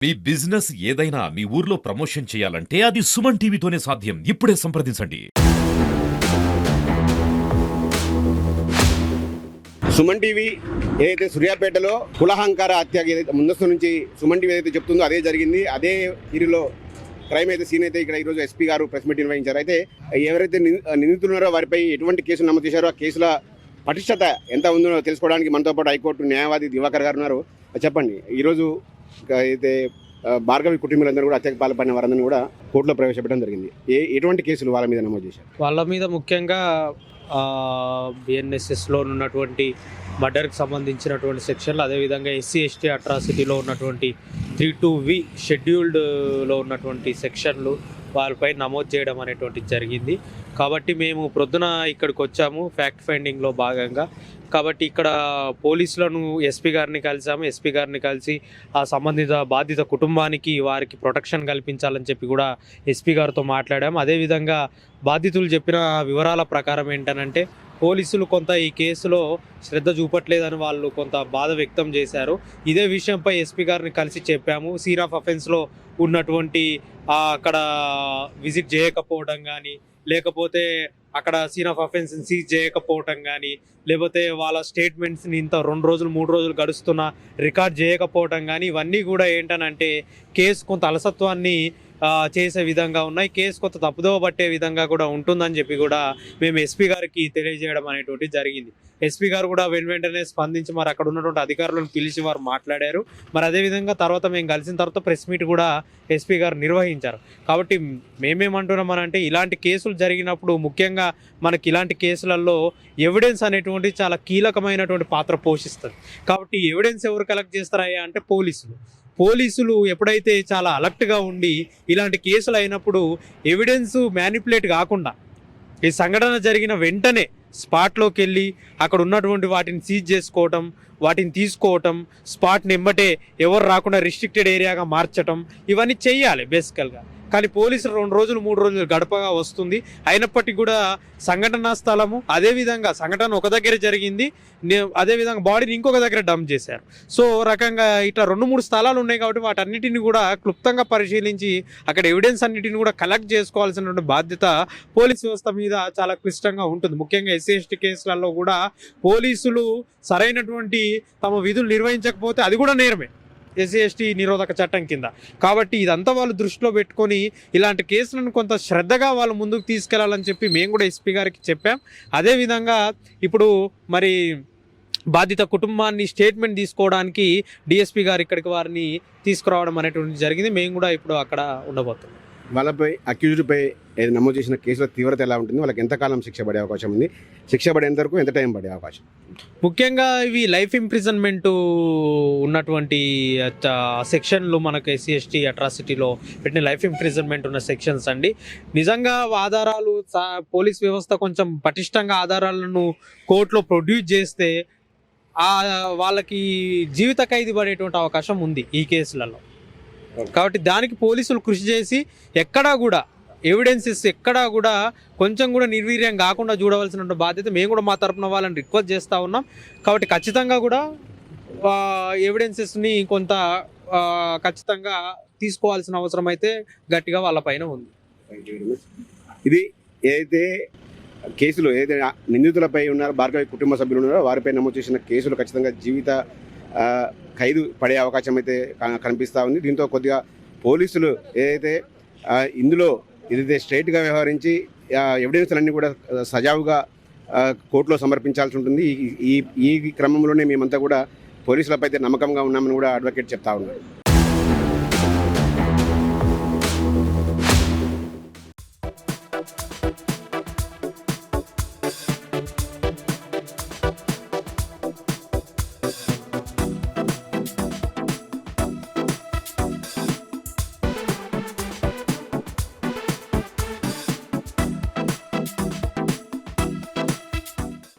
మీ business ఏదైనా మీ ఊర్లో promotion చేయాలంటే అది సుమన్ టీవీతోనే సాధ్యం. ఇప్పుడే సంప్రదించండి. సుమన్ టీవీ ఏదైతే సూర్యాపేటలో కులహంకార హత్య ఏదైతే ముందస్తు నుంచి సుమన్ టీవీ ఏదైతే చెప్తుందో అదే జరిగింది. అదే తీరులో క్రైమ్ అయితే సీన్ అయితే ఇక్కడ ఈరోజు ఎస్పీ గారు ప్రెస్ మీట్ నిర్వహించారు. అయితే ఎవరైతే నిందితున్నారో వారిపై ఎటువంటి కేసులు నమోదు చేశారో ఆ కేసుల పటిష్టత ఎంత ఉందో తెలుసుకోవడానికి మనతో పాటు హైకోర్టు న్యాయవాది దివాకర్ గారు ఉన్నారు. చెప్పండి, ఈరోజు అయితే భార్గవి కుటుంబీలందరూ కూడా హత్యకు పాల్పడిన వారందరినీ కూడా కోర్టులో ప్రవేశపెట్టడం జరిగింది. ఎటువంటి కేసులు వాళ్ళ మీద నమోదు చేశారు? వాళ్ళ మీద ముఖ్యంగా బిఎన్ఎస్ఎస్లో ఉన్నటువంటి మర్డర్కి సంబంధించినటువంటి సెక్షన్లు, అదేవిధంగా ఎస్సీ ఎస్టీ అట్రాసిటీలో ఉన్నటువంటి 3(2)V షెడ్యూల్డ్లో ఉన్నటువంటి సెక్షన్లు వాళ్ళపై నమోదు చేయడం అనేటువంటిది జరిగింది. కాబట్టి మేము ప్రొద్దున ఇక్కడికి వచ్చాము ఫ్యాక్ట్ ఫైండింగ్లో భాగంగా. కాబట్టి ఇక్కడ పోలీసులను ఎస్పీ గారిని కలిసాము. ఎస్పీ గారిని కలిసి ఆ సంబంధిత బాధిత కుటుంబానికి వారికి ప్రొటెక్షన్ కల్పించాలని చెప్పి కూడా ఎస్పీ గారితో మాట్లాడాము. అదేవిధంగా బాధితులు చెప్పిన వివరాల ప్రకారం ఏంటనంటే పోలీసులు కొంత ఈ కేసులో శ్రద్ధ చూపట్లేదని వాళ్ళు కొంత బాధ వ్యక్తం చేశారు. ఇదే విషయంపై ఎస్పీ గారిని కలిసి చెప్పాము. సీన్ ఆఫ్ అఫెన్స్లో ఉన్నటువంటి అక్కడ విజిట్ చేయకపోవడం కానీ, లేకపోతే అక్కడ సీన్ ఆఫ్ అఫెన్స్ సీజ్ చేయకపోవటం కానీ, లేకపోతే వాళ్ళ స్టేట్మెంట్స్ని ఇంత 2 రోజులు 3 రోజులు గడుస్తున్నా రికార్డ్ చేయకపోవటం కానీ, ఇవన్నీ కూడా ఏంటనంటే కేసు కొంత అలసత్వాన్ని చేసే విధంగా ఉన్నాయి. కేసు కొంత తప్పుదోవ పట్టే విధంగా కూడా ఉంటుందని చెప్పి కూడా మేము ఎస్పీ గారికి తెలియజేయడం అనేటువంటిది జరిగింది. ఎస్పీ గారు కూడా వెంటనే స్పందించి మరి అక్కడ ఉన్నటువంటి అధికారులను పిలిచి వారు మాట్లాడారు. మరి అదేవిధంగా తర్వాత మేము కలిసిన తర్వాత ప్రెస్ మీట్ కూడా ఎస్పీ గారు నిర్వహించారు. కాబట్టి మేమేమంటున్నామనంటే ఇలాంటి కేసులు జరిగినప్పుడు ముఖ్యంగా మనకి ఇలాంటి కేసులలో ఎవిడెన్స్ అనేటువంటి చాలా కీలకమైనటువంటి పాత్ర పోషిస్తుంది. కాబట్టి ఎవిడెన్స్ ఎవరు కలెక్ట్ చేస్తారయ్యా అంటే పోలీసులు ఎప్పుడైతే చాలా అలర్ట్గా ఉండి ఇలాంటి కేసులు అయినప్పుడు ఎవిడెన్స్ మ్యానిపులేట్ కాకుండా ఈ సంఘటన జరిగిన వెంటనే స్పాట్లోకి వెళ్ళి అక్కడ ఉన్నటువంటి వాటిని సీజ్ చేసుకోవటం, వాటిని తీసుకోవటం, స్పాట్ని ఎమ్మటే ఎవరు రాకుండా రిస్ట్రిక్టెడ్ ఏరియాగా మార్చటం, ఇవన్నీ చెయ్యాలి బేసికల్గా. కానీ పోలీసులు 2 రోజులు 3 రోజులు గడపగా వస్తుంది. అయినప్పటికీ కూడా సంఘటనా స్థలము, అదేవిధంగా సంఘటన ఒక దగ్గర జరిగింది, అదేవిధంగా బాడీని ఇంకొక దగ్గర డంప్ చేశారు. సో రకంగా ఇట్లా 2-3 స్థలాలు ఉన్నాయి. కాబట్టి వాటన్నిటిని కూడా క్లుప్తంగా పరిశీలించి అక్కడ ఎవిడెన్స్ అన్నిటిని కూడా కలెక్ట్ చేసుకోవాల్సినటువంటి బాధ్యత పోలీస్ వ్యవస్థ మీద చాలా క్లిష్టంగా ఉంటుంది. ముఖ్యంగా ఎస్సీ ఎస్టీ కేసులలో కూడా పోలీసులు సరైనటువంటి తమ విధులు నిర్వహించకపోతే అది కూడా నేరమే ఎస్సీ ఎస్టీ నిరోధక చట్టం కింద. కాబట్టి ఇదంతా వాళ్ళు దృష్టిలో పెట్టుకొని ఇలాంటి కేసులను కొంత శ్రద్ధగా వాళ్ళు ముందుకు తీసుకెళ్లాలని చెప్పి మేము కూడా ఎస్పీ గారికి చెప్పాం. అదేవిధంగా ఇప్పుడు మరి బాధిత కుటుంబాన్ని స్టేట్మెంట్ తీసుకోవడానికి డిఎస్పీ గారు ఇక్కడికి వారిని తీసుకురావడం అనేటువంటి జరిగింది. మేము కూడా ఇప్పుడు అక్కడ ఉండబోతున్నాం. వాళ్ళపై అక్యూజ్డ్పై నమోదు చేసిన కేసుల తీవ్రత ఎలా ఉంటుంది? వాళ్ళకి ఎంతకాలం శిక్ష పడే అవకాశం ఉంది? శిక్ష పడేంత వరకు ఎంత టైం పడే అవకాశం? ముఖ్యంగా ఇవి లైఫ్ ఇంప్రిజన్మెంట్ ఉన్నటువంటి సెక్షన్లు మనకు ఎస్సీ ఎస్టీ అట్రాసిటీలో పెట్టిన లైఫ్ ఇంప్రిజన్మెంట్ ఉన్న సెక్షన్స్ అండి. నిజంగా ఆధారాలు పోలీస్ వ్యవస్థ కొంచెం పటిష్టంగా ఆధారాలను కోర్టులో ప్రొడ్యూస్ చేస్తే వాళ్ళకి జీవిత ఖైదు పడేటువంటి అవకాశం ఉంది ఈ కేసులలో. కాబట్టి దానికి పోలీసులు కృషి చేసి ఎక్కడా కూడా ఎవిడెన్సెస్ ఎక్కడా కూడా కొంచెం కూడా నిర్వీర్యం కాకుండా చూడవలసిన బాధ్యత మేము కూడా మా తరపున వాళ్ళని రిక్వెస్ట్ చేస్తూ ఉన్నాం. కాబట్టి ఖచ్చితంగా కూడా ఎవిడెన్సెస్ని కొంత ఖచ్చితంగా తీసుకోవాల్సిన అవసరం అయితే గట్టిగా వాళ్ళ పైన ఉంది. ఇది ఏదైతే కేసులు ఏదైతే నిందితులపై ఉన్నారో, భార్గవి కుటుంబ సభ్యులు ఉన్నారో వారిపై నమోదు చేసిన కేసులు ఖచ్చితంగా జీవిత ఖైదు పడే అవకాశం అయితే కనిపిస్తూ ఉంది. దీంతో కొద్దిగా పోలీసులు ఏదైతే ఇందులో ఏదైతే స్ట్రైట్గా వ్యవహరించి ఎవిడెన్స్లన్నీ కూడా సజావుగా కోర్టులో సమర్పించాల్సి ఉంటుంది. ఈ క్రమంలోనే మేమంతా కూడా పోలీసులపై అయితే నమ్మకంగా ఉన్నామని కూడా అడ్వకేట్ చెప్తా ఉన్నారు.